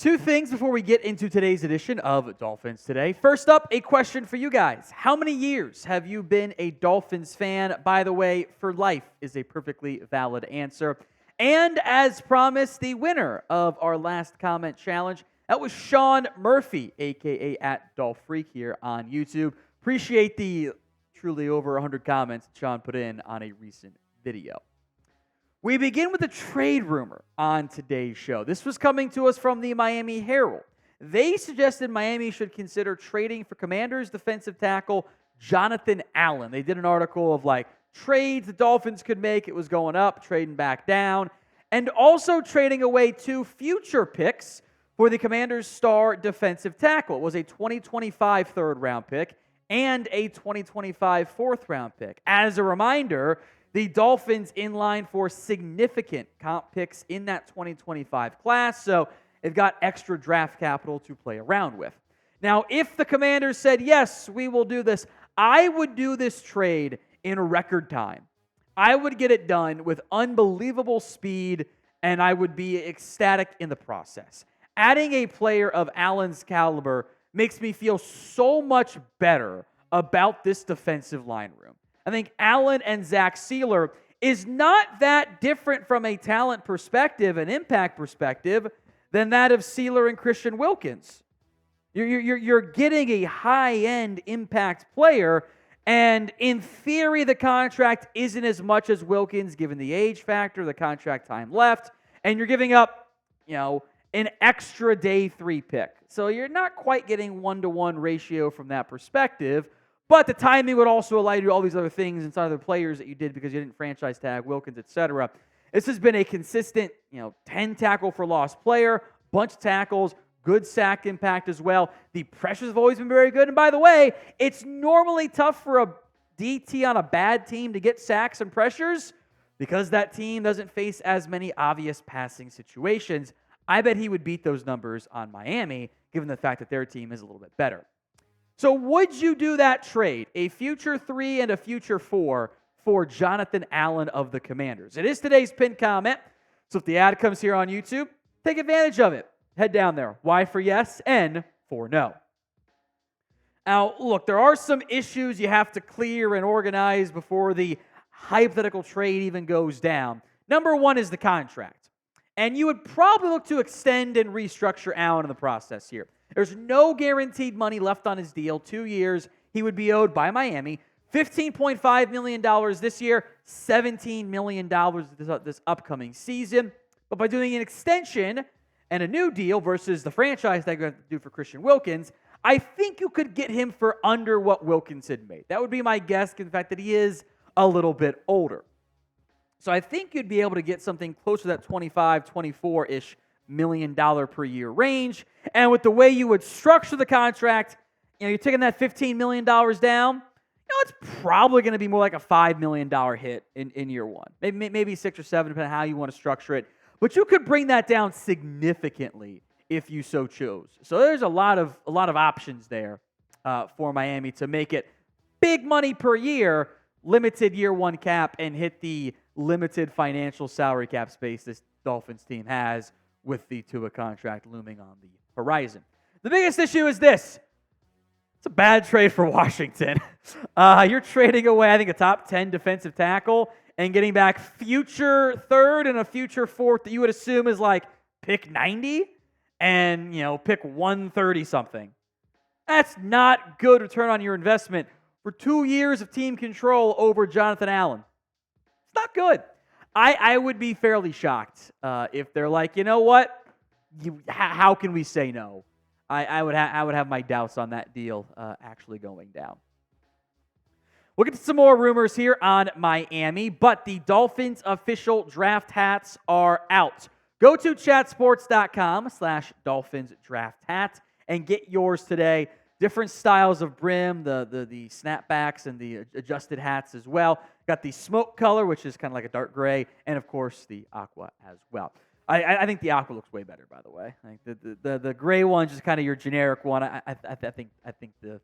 Two things before we get into today's edition of Dolphins Today. First up, a question for you guys. How many years have you been a Dolphins fan? By the way, for life is a perfectly valid answer. And as promised, the winner of our last comment challenge, that was Sean Murphy, a.k.a. at DolphFreak here on YouTube. Appreciate the truly over 100 comments Sean put in on a recent video. We begin with a trade rumor on today's show. This was coming to us from the Miami Herald. They suggested Miami should consider trading for Commanders defensive tackle Jonathan Allen. They did an article of trades the Dolphins could make. It was going up, trading back down, and also trading away 2 future picks for the Commanders' star defensive tackle. It was a 2025 third-round pick and a 2025 fourth-round pick. As a reminder, the Dolphins in line for significant comp picks in that 2025 class, so they've got extra draft capital to play around with. Now, if the Commanders said, yes, we will do this, I would do this trade in record time. I would get it done with unbelievable speed, and I would be ecstatic in the process. Adding a player of Allen's caliber makes me feel so much better about this defensive line room. I think Allen and Zach Sealer is not that different from a talent perspective, an impact perspective, than that of Sealer and Christian Wilkins. You're getting a high-end impact player, and in theory, the contract isn't as much as Wilkins, given the age factor, the contract time left, and you're giving up, an extra day 3 pick. So you're not quite getting 1-to-1 ratio from that perspective. But the timing would also allow you to do all these other things inside of the players that you did because you didn't franchise tag Wilkins, etc. This has been a consistent, 10 tackle for loss player, bunch of tackles, good sack impact as well. The pressures have always been very good. And by the way, it's normally tough for a DT on a bad team to get sacks and pressures because that team doesn't face as many obvious passing situations. I bet he would beat those numbers on Miami, given the fact that their team is a little bit better. So would you do that trade, a future 3 and a future 4, for Jonathan Allen of the Commanders? It is today's pinned comment, so if the ad comes here on YouTube, take advantage of it. Head down there. Y for yes, N for no. Now, look, there are some issues you have to clear and organize before the hypothetical trade even goes down. Number 1 is the contract. And you would probably look to extend and restructure Allen in the process here. There's no guaranteed money left on his deal. 2 years, he would be owed by Miami. $15.5 million this year, $17 million this upcoming season. But by doing an extension and a new deal versus the franchise that you're going to do for Christian Wilkins, I think you could get him for under what Wilkins had made. That would be my guess, given the fact that he is a little bit older. So I think you'd be able to get something close to that 25, 24-ish million dollar per year range. And with the way you would structure the contract, you're taking that $15 million down, it's probably going to be more like a $5 million hit in year 1. Maybe 6 or 7, depending on how you want to structure it. But you could bring that down significantly if you so chose. So there's a lot of options there for Miami to make it big money per year, limited year 1 cap, and hit the limited financial salary cap space this Dolphins team has with the Tua contract looming on the horizon. The biggest issue is this. It's a bad trade for Washington. You're trading away, I think, a top 10 defensive tackle and getting back future 3rd and a future 4th that you would assume is pick 90 and, pick 130-something. That's not good return on your investment for 2 years of team control over Jonathan Allen. It's not good. I would be fairly shocked if they're like, you know what? How can we say no? I would have my doubts on that deal actually going down. We'll get to some more rumors here on Miami, but the Dolphins official draft hats are out. Go to chatsports.com/Dolphins draft hat and get yours today. Different styles of brim, the snapbacks and the adjusted hats as well. Got the smoke color, which is kind of like a dark gray, and of course the aqua as well. I think the aqua looks way better, by the way. I think the gray one's just kind of your generic one. I think the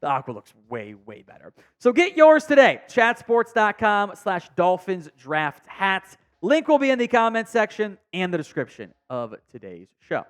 aqua looks way better. So get yours today. Chatsports.com/Dolphins draft hat. Link will be in the comment section and the description of today's show.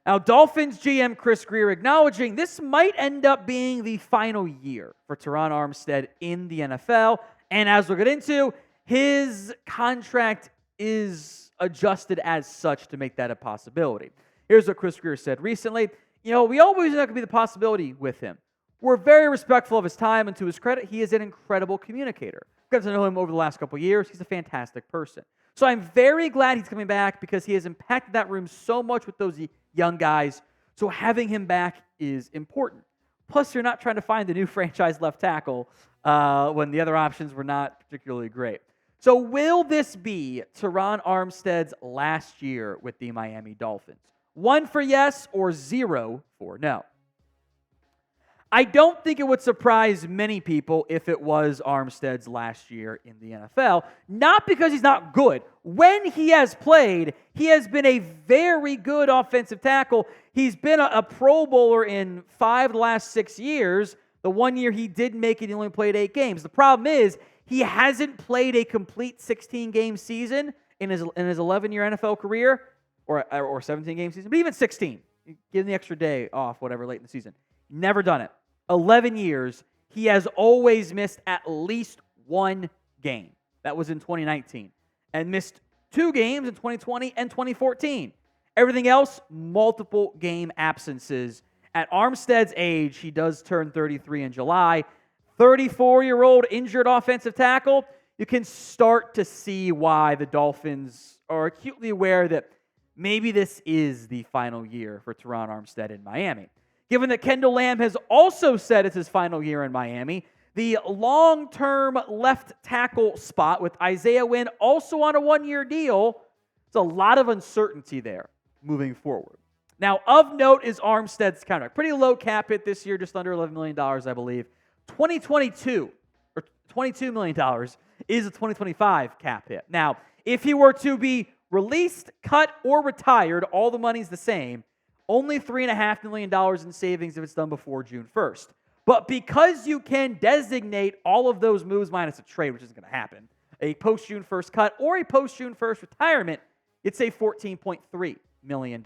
Now, Dolphins GM Chris Grier acknowledging this might end up being the final year for Terron Armstead in the NFL. And as we'll get into, his contract is adjusted as such to make that a possibility. Here's what Chris Grier said recently. We always know there could be the possibility with him. We're very respectful of his time, and to his credit, he is an incredible communicator. I've got to know him over the last couple of years. He's a fantastic person. So I'm very glad he's coming back because he has impacted that room so much with those young guys. So having him back is important. Plus, you're not trying to find the new franchise left tackle when the other options were not particularly great. So will this be Terron Armstead's last year with the Miami Dolphins? 1 for yes or 0 for no. I don't think it would surprise many people if it was Armstead's last year in the NFL, not because he's not good. When he has played, he has been a very good offensive tackle. He's been a Pro Bowler in 5 of the last 6 years. The 1 year he did make it, he only played 8 games. The problem is he hasn't played a complete 16-game season in his 11-year NFL career, or 17-game season, but even 16. Give him the extra day off, whatever, late in the season. Never done it. 11 years, he has always missed at least 1 game. That was in 2019. And missed 2 games in 2020 and 2014. Everything else, multiple game absences. At Armstead's age, he does turn 33 in July. 34-year-old injured offensive tackle. You can start to see why the Dolphins are acutely aware that maybe this is the final year for Terron Armstead in Miami. Given that Kendall Lamb has also said it's his final year in Miami, the long-term left tackle spot with Isaiah Wynn also on a 1-year deal, there's a lot of uncertainty there moving forward. Now, of note is Armstead's contract. Pretty low cap hit this year, just under $11 million, I believe. 2022, or $22 million, is a 2025 cap hit. Now, if he were to be released, cut, or retired, all the money's the same. Only $3.5 million in savings if it's done before June 1st. But because you can designate all of those moves minus a trade, which isn't going to happen, a post-June 1st cut or a post-June 1st retirement, it's a $14.3 million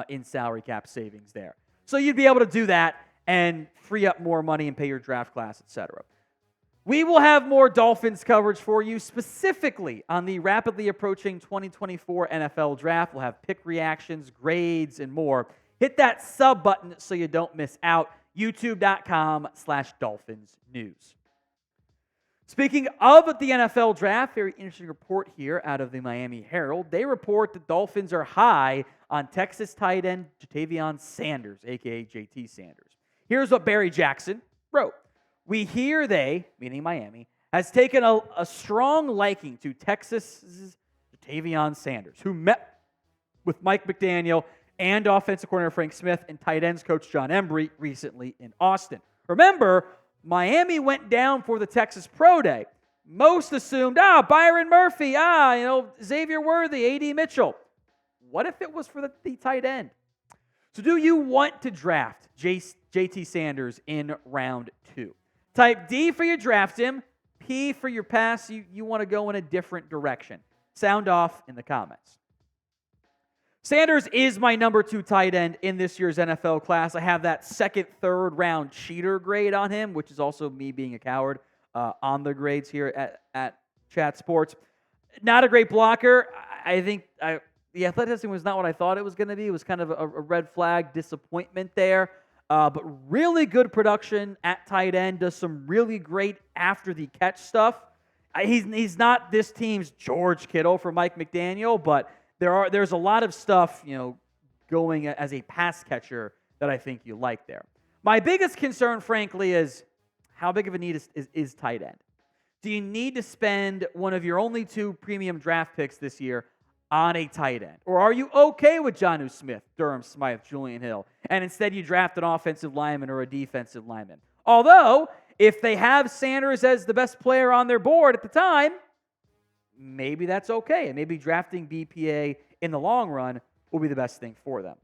in salary cap savings there. So you'd be able to do that and free up more money and pay your draft class, etc. We will have more Dolphins coverage for you, specifically on the rapidly approaching 2024 NFL Draft. We'll have pick reactions, grades, and more. Hit that sub button so you don't miss out. YouTube.com/Dolphins News. Speaking of the NFL Draft, very interesting report here out of the Miami Herald. They report the Dolphins are high on Texas tight end Ja'Tavion Sanders, a.k.a. JT Sanders. Here's what Barry Jackson wrote. We hear they, meaning Miami, has taken a strong liking to Texas's Ja'Tavion Sanders, who met with Mike McDaniel and offensive coordinator Frank Smith and tight ends coach John Embry recently in Austin. Remember, Miami went down for the Texas Pro Day. Most assumed, Byron Murphy, Xavier Worthy, A.D. Mitchell. What if it was for the tight end? So do you want to draft JT Sanders in round 2? Type D for you draft him. P for your pass. You want to go in a different direction. Sound off in the comments. Sanders is my number 2 tight end in this year's NFL class. I have that second, third round cheater grade on him, which is also me being a coward on the grades here at Chat Sports. Not a great blocker. I think the athleticism was not what I thought it was going to be. It was kind of a red flag disappointment there. But really good production at tight end. Does some really great after-the-catch stuff. He's not this team's George Kittle for Mike McDaniel, but there's a lot of stuff, going as a pass catcher that I think you like there. My biggest concern, frankly, is how big of a need is tight end. Do you need to spend one of your only 2 premium draft picks this year on a tight end? Or are you okay with Jonnu Smith, Durham Smythe, Julian Hill, and instead you draft an offensive lineman or a defensive lineman? Although, if they have Sanders as the best player on their board at the time, maybe that's okay. And maybe drafting BPA in the long run will be the best thing for them.